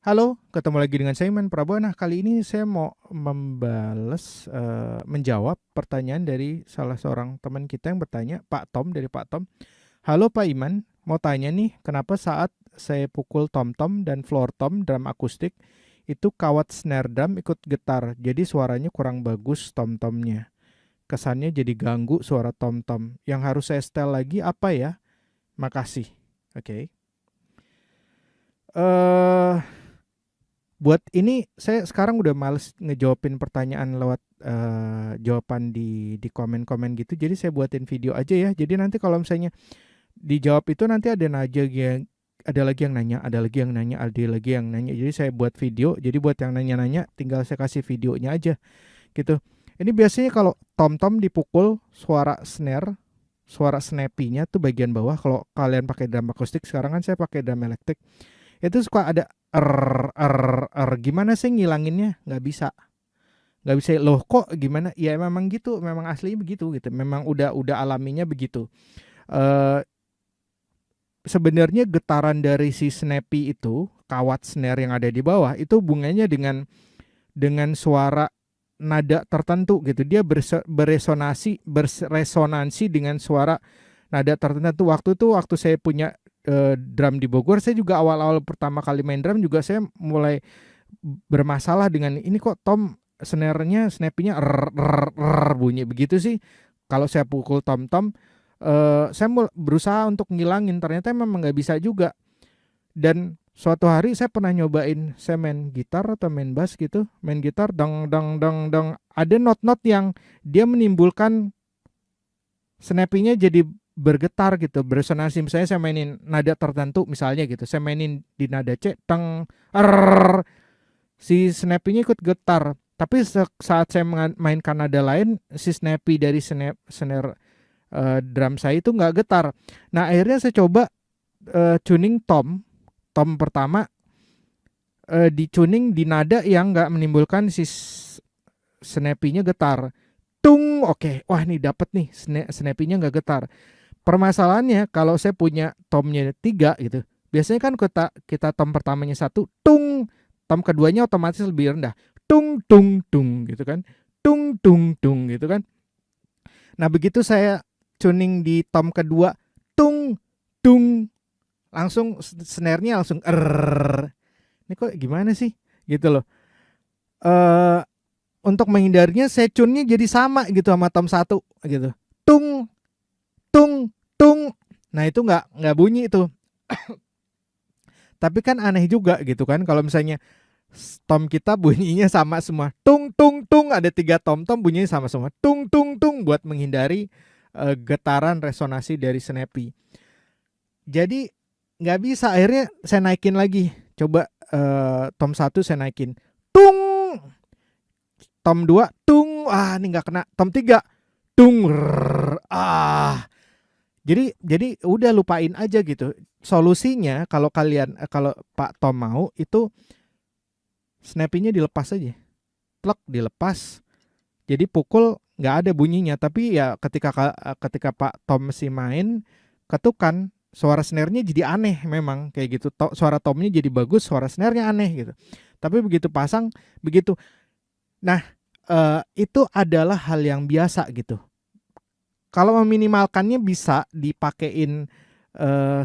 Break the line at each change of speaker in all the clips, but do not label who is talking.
Halo, ketemu lagi dengan saya Iman Prabowo. Nah, kali ini saya mau menjawab pertanyaan dari salah seorang teman kita yang bertanya, Pak Tom dari Pak Tom. Halo Pak Iman, mau tanya nih, kenapa saat saya pukul tom-tom dan floor tom drum akustik, itu kawat snare drum ikut getar, jadi suaranya kurang bagus tom-tomnya. Kesannya jadi ganggu suara tom-tom. Yang harus saya setel lagi apa ya? Makasih. Oke. Eh Buat ini saya sekarang udah males ngejawabin pertanyaan lewat jawaban di komen-komen gitu. Jadi saya buatin video aja ya. Jadi nanti kalau misalnya dijawab itu nanti ada lagi yang nanya, ada lagi yang nanya, ada lagi yang nanya. Jadi saya buat video. Jadi buat yang nanya-nanya tinggal saya kasih videonya aja gitu. Ini biasanya kalau tom-tom dipukul suara snappy-nya tuh bagian bawah. Kalau kalian pakai drum akustik, sekarang kan saya pakai drum elektrik. Itu suka ada gimana sih ngilanginnya? Nggak bisa loh, kok gimana ya, memang gitu, memang aslinya begitu gitu, memang udah alaminya begitu. eh Sebenarnya getaran dari si snappy itu, kawat snare yang ada di bawah itu hubungannya dengan suara nada tertentu gitu. Dia beresonansi dengan suara nada tertentu. Waktu saya punya drum di Bogor, saya juga awal-awal pertama kali main drum juga saya mulai bermasalah dengan ini, kok tom snappy-nya bunyi begitu sih. Kalau saya pukul tom-tom, saya berusaha untuk ngilangin, ternyata memang nggak bisa juga. Dan suatu hari saya pernah nyobain, saya main gitar atau main bass gitu, main gitar dang dang dang dang, ada not-not yang dia menimbulkan snappy-nya jadi bergetar gitu, beresonansi. Misalnya saya mainin nada tertentu misalnya gitu, saya mainin di nada C, teng, si snappy-nya ikut getar. Tapi saat saya mainkan nada lain, si snappy dari snare drum saya itu nggak getar. Nah, akhirnya saya coba tuning tom pertama, di tuning di nada yang nggak menimbulkan si snappy-nya getar. Tung, oke, wah nih dapet nih, snappy-nya nggak getar. Permasalahannya kalau saya punya tomnya 3 gitu, biasanya kan kita tom pertamanya 1, tung, tom keduanya otomatis lebih rendah, tung tung tung gitu kan, tung tung tung gitu kan. Nah, begitu saya tuning di tom kedua, tung tung, langsung snare-nya langsung ini kok gimana sih gitu loh. eh untuk menghindarinya, saya tune-nya jadi sama gitu sama tom 1 gitu, tung tung tung. Nah, itu nggak bunyi itu. Tapi kan aneh juga gitu kan, kalau misalnya tom kita bunyinya sama semua, tung tung tung, ada 3 tom bunyinya sama semua, tung tung tung, buat menghindari getaran resonansi dari snappy. Jadi nggak bisa, akhirnya saya naikin lagi, coba tom 1 saya naikin, tung, tom 2 tung, ini nggak kena, tom 3 tung, jadi udah lupain aja gitu. Solusinya kalau Pak Tom mau itu, snappy-nya dilepas aja, plek, dilepas. Jadi pukul nggak ada bunyinya, tapi ya ketika Pak Tom si main ketukan, suara snare-nya jadi aneh memang kayak gitu. Suara tomnya jadi bagus, suara snare-nya aneh gitu. Tapi begitu pasang begitu. Nah, itu adalah hal yang biasa gitu. Kalau meminimalkannya bisa dipakein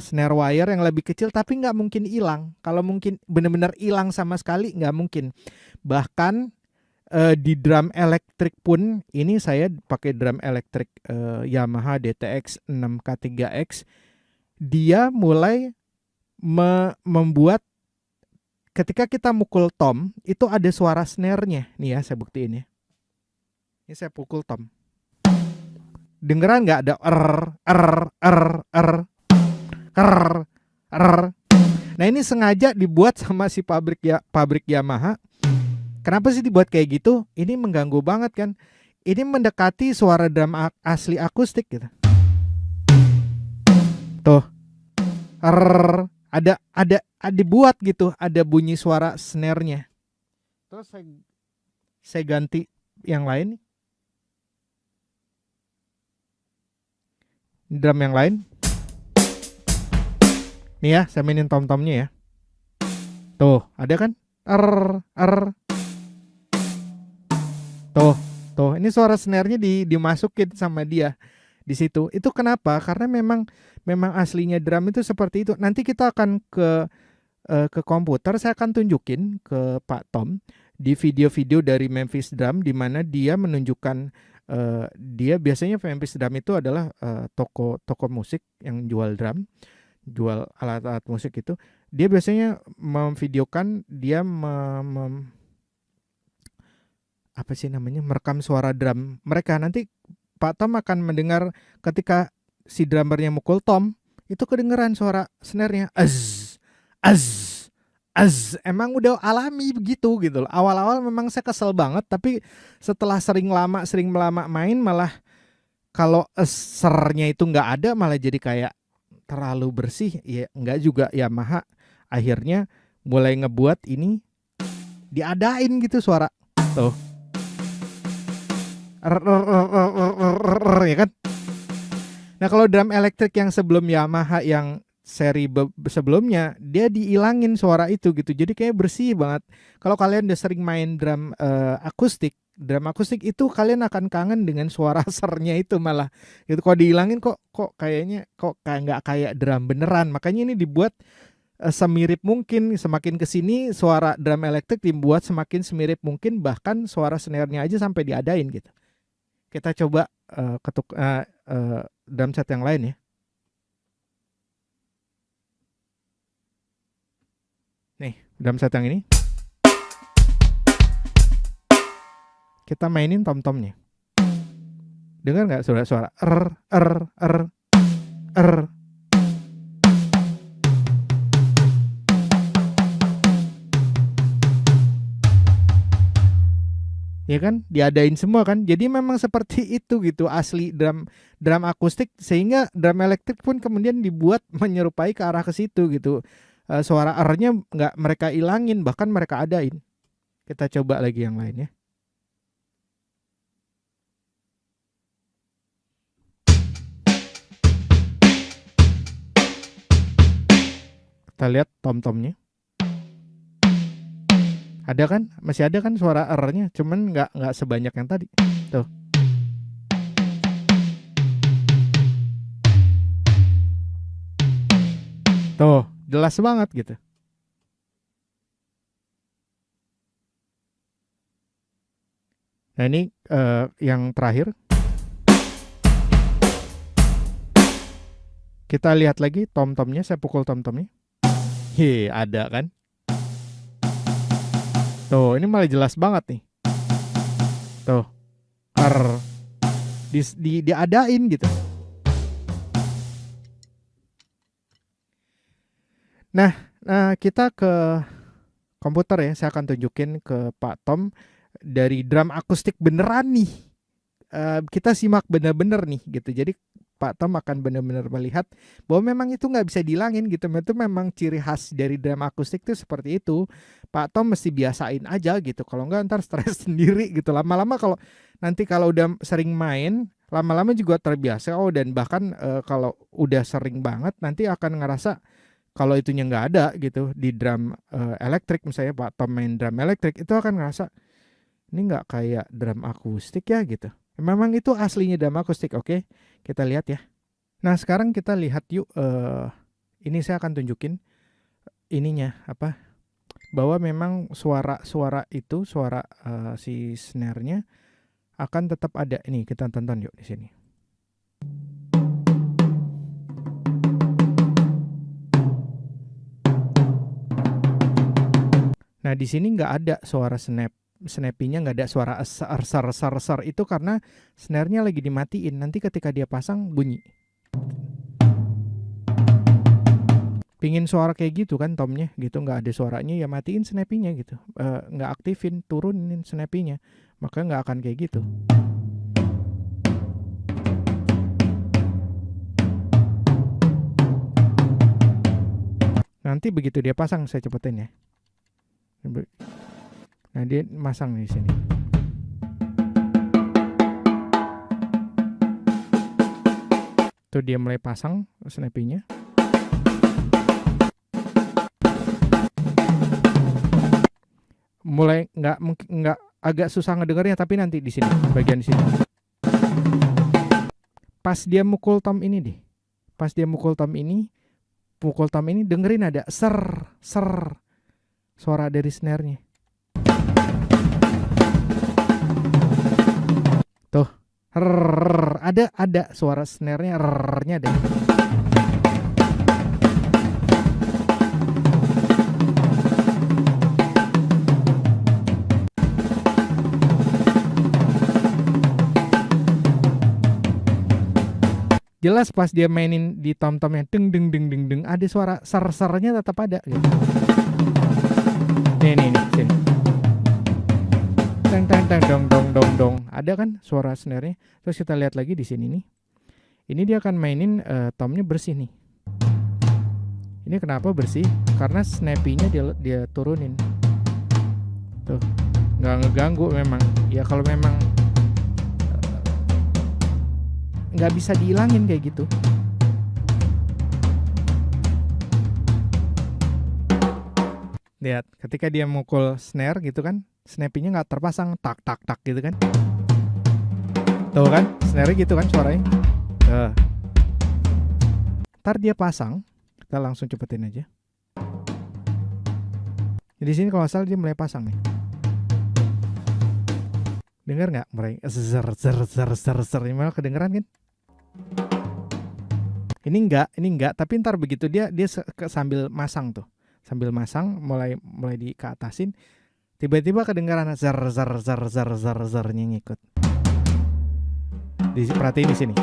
snare wire yang lebih kecil, tapi nggak mungkin hilang. Kalau mungkin benar-benar hilang sama sekali, nggak mungkin. Bahkan di drum elektrik pun, ini saya pakai drum elektrik Yamaha DTX 6K3X, dia mulai membuat ketika kita mukul tom itu ada suara snare-nya. Nih ya, saya buktiin ya. Ini saya pukul tom. Dengeran nggak ada Nah, ini sengaja dibuat sama si pabrik Yamaha. Kenapa sih dibuat kayak gitu? Ini mengganggu banget kan. Ini mendekati suara drum asli akustik gitu. Tuh. Ada dibuat gitu, ada bunyi suara snare-nya. Terus saya ganti yang lain. Drum yang lain. Nih ya, saya mainin tom-tomnya ya. Tuh, ada kan? Er, er. Tuh, tuh. Ini suara snare-nya dimasukin sama dia di situ. Itu kenapa? Karena memang aslinya drum itu seperti itu. Nanti kita akan ke komputer, saya akan tunjukin ke Pak Tom di video-video dari Memphis Drum di mana dia menunjukkan dia biasanya Memphis Drum itu adalah toko musik yang jual drum, jual alat-alat musik itu. Dia biasanya memvideokan dia apa sih namanya, merekam suara drum mereka. Nanti Pak Tom akan mendengar ketika si drummernya mukul tom, itu kedengeran suara snare-nya az emang udah alami begitu gitu loh. Awal-awal memang saya kesel banget, tapi setelah sering lama main, malah kalau sernya itu nggak ada malah jadi kayak terlalu bersih. Ya nggak juga, Yamaha akhirnya mulai ngebuat ini diadain gitu suara tuh, ya kan. Nah kalau drum elektrik yang sebelum Yamaha yang seri sebelumnya, dia diilangin suara itu gitu, jadi kayak bersih banget. Kalau kalian udah sering main drum akustik itu kalian akan kangen dengan suara sernya itu malah gitu. Kalau dihilangin kok kayaknya kayak nggak kayak drum beneran. Makanya ini dibuat semirip mungkin. Semakin kesini suara drum elektrik dibuat semakin semirip mungkin, bahkan suara snare-nya aja sampai diadain gitu. Kita coba ketuk drum set yang lain ya. Nih, drum set yang ini. Kita mainin tom-tomnya. Dengar nggak suara-suara ya kan, diadain semua kan. Jadi memang seperti itu gitu asli drum akustik, sehingga drum elektrik pun kemudian dibuat menyerupai ke arah ke situ gitu. Suara R-nya nggak mereka ilangin, bahkan mereka adain. Kita coba lagi yang lain ya. Kita lihat tom-tomnya. Ada kan? Masih ada kan suara R-nya, cuman nggak sebanyak yang tadi. Tuh. Tuh, jelas banget gitu. Nah ini yang terakhir. Kita lihat lagi tom-tomnya, saya pukul tom-tomnya. Ada kan? Tuh, ini malah jelas banget nih. Tuh. Diadain gitu. Nah, kita ke komputer ya. Saya akan tunjukin ke Pak Tom dari drum akustik beneran nih. Kita simak bener-bener nih gitu. Jadi Pak Tom akan benar-benar melihat bahwa memang itu nggak bisa dihilangin gitu. Itu memang ciri khas dari drum akustik tuh seperti itu. Pak Tom mesti biasain aja gitu. Kalau nggak ntar stres sendiri gitu. Lama-lama kalau udah sering main, lama-lama juga terbiasa. Dan bahkan kalau udah sering banget, nanti akan ngerasa kalau itunya nggak ada gitu di drum elektrik, misalnya Pak Tom main drum elektrik, itu akan ngerasa ini nggak kayak drum akustik ya gitu. Memang itu aslinya drum akustik. Oke, kita lihat ya. Nah sekarang kita lihat yuk. Ini saya akan tunjukin ininya apa, bahwa memang suara itu suara si snare-nya akan tetap ada. Ini kita tonton yuk di sini. Nah di sini nggak ada suara snappy-nya, nggak ada suara ser itu karena snare-nya lagi dimatiin. Nanti ketika dia pasang bunyi. Pingin suara kayak gitu kan tomnya gitu, nggak ada suaranya, ya matiin snappy-nya gitu. Nggak aktifin, turunin snappy-nya, maka nggak akan kayak gitu. Nanti begitu dia pasang, saya cepetin ya. Nah dia masang di sini. Tuh dia mulai pasang snappy-nya. mulai nggak agak susah ngedengarnya, tapi nanti di sini bagian di sini. Pas dia mukul tom ini deh. Pas dia mukul tom ini dengerin ada ser ser suara dari snare-nya. Tuh. Ada suara snare-nya, rrrnya deh. Jelas pas dia mainin di tom-tomnya deng deng deng deng deng, ada suara ser-sernya tetap ada gitu. Nih sini. Teng teng teng dong dong dong dong. Ada kan suara snare-nya. Terus kita lihat lagi di sini nih. Ini dia akan mainin tomnya bersih nih. Ini kenapa bersih? Karena snappy-nya dia turunin. Tuh. Nggak ngeganggu memang. Ya kalau memang nggak bisa dihilangin kayak gitu. Lihat, ketika dia mukul snare gitu kan, snappy-nya nggak terpasang, tak tak tak gitu kan. Tuh kan, snare gitu kan suaranya. Ntar dia pasang, kita langsung cepetin aja. Di sini kalau asal dia mulai pasang nih. Dengar nggak mulai zer ini malah kedengeran kan? Ini enggak, tapi ntar begitu dia sambil masang tuh. Sambil masang mulai di ke atasin, tiba-tiba kedengaran zernya ngikut. Perhatiin di sini.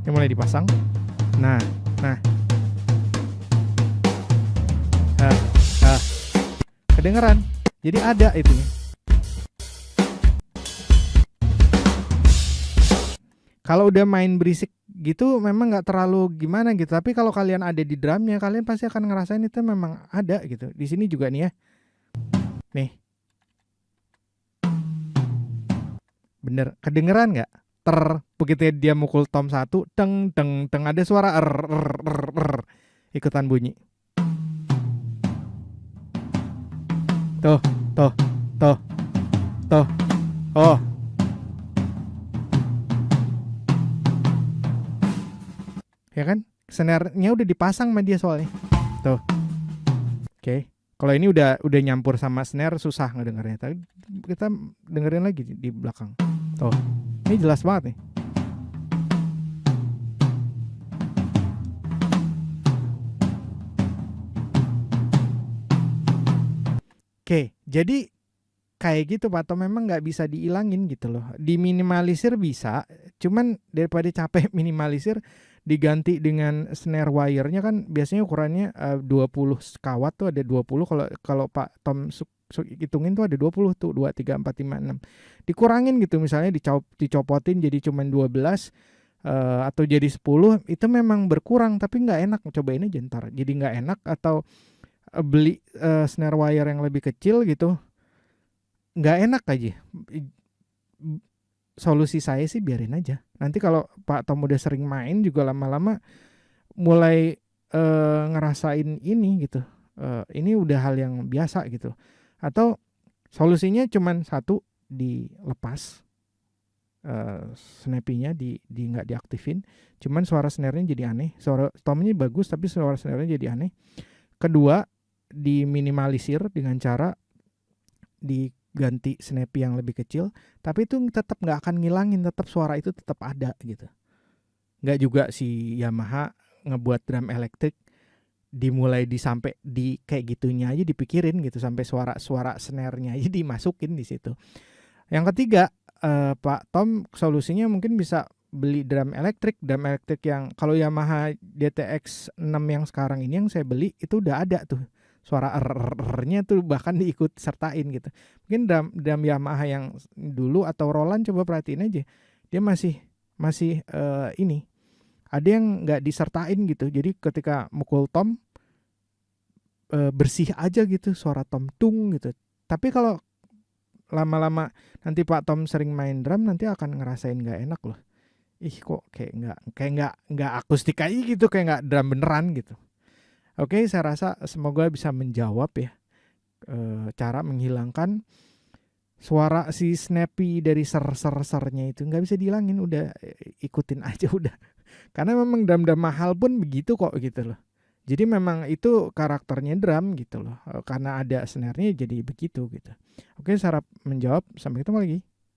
Ini mulai dipasang. Nah. Kedengeran. Jadi ada itunya. Kalau udah main berisik gitu memang nggak terlalu gimana gitu. Tapi kalau kalian ada di drumnya, kalian pasti akan ngerasain itu memang ada gitu. Di sini juga nih ya. Nih. Bener, kedengeran nggak? Begitu dia mukul tom 1, teng teng teng, ada suara ikutan bunyi. Tuh. Oh. Ya kan? Snare-nya udah dipasang sama dia soalnya. Tuh. Oke. Kalau ini udah nyampur sama snare susah ngedengarnya. Tapi kita dengerin lagi di belakang. Tuh. Ini jelas banget nih. Oke, jadi kayak gitu Pak Tom, memang nggak bisa dihilangin gitu loh. Diminimalisir bisa, cuman daripada capek minimalisir, diganti dengan snare wire-nya kan biasanya ukurannya 20 kawat tuh ada 20. Kalau Pak Tom hitungin tuh ada 20 tuh, 2 3 4 5 6. Dikurangin gitu, misalnya dicopotin jadi cuman 12 atau jadi 10, itu memang berkurang, tapi nggak enak. Cobain aja ntar. Jadi nggak enak, atau beli snare wire yang lebih kecil gitu, nggak enak aja. Solusi saya sih biarin aja. Nanti kalau Pak Tom udah sering main juga lama-lama mulai ngerasain ini gitu. Ini udah hal yang biasa gitu. Atau solusinya cuman satu, dilepas snappy-nya, di nggak diaktifin. Cuman suara snare-nya jadi aneh. Suara tomnya bagus tapi suara snare-nya jadi aneh. Kedua, diminimalisir dengan cara diganti snappy yang lebih kecil, tapi itu tetap nggak akan ngilangin, tetap suara itu tetap ada gitu. Nggak juga si Yamaha ngebuat drum elektrik dimulai sampai di kayak gitunya aja dipikirin gitu, sampai suara snare-nya aja dimasukin di situ. Yang ketiga, Pak Tom solusinya mungkin bisa beli drum elektrik yang kalau Yamaha DTX 6 yang sekarang ini yang saya beli itu udah ada tuh suara R-nya tuh, bahkan diikut sertain gitu. Mungkin drum Yamaha yang dulu atau Roland, coba perhatiin aja, dia masih ini ada yang nggak disertain gitu. Jadi ketika mukul tom bersih aja gitu, suara tom tung gitu. Tapi kalau lama-lama nanti Pak Tom sering main drum, nanti akan ngerasain nggak enak loh. Ih kok kayak nggak akustik aja gitu, kayak nggak drum beneran gitu. Oke, saya rasa semoga bisa menjawab ya, cara menghilangkan suara si snappy dari ser-ser-sernya itu. Nggak bisa dihilangin, udah ikutin aja udah. Karena memang drum-drum mahal pun begitu kok gitu loh. Jadi memang itu karakternya drum gitu loh. Karena ada snare-nya jadi begitu gitu. Oke, saya harap menjawab. Sampai ketemu lagi.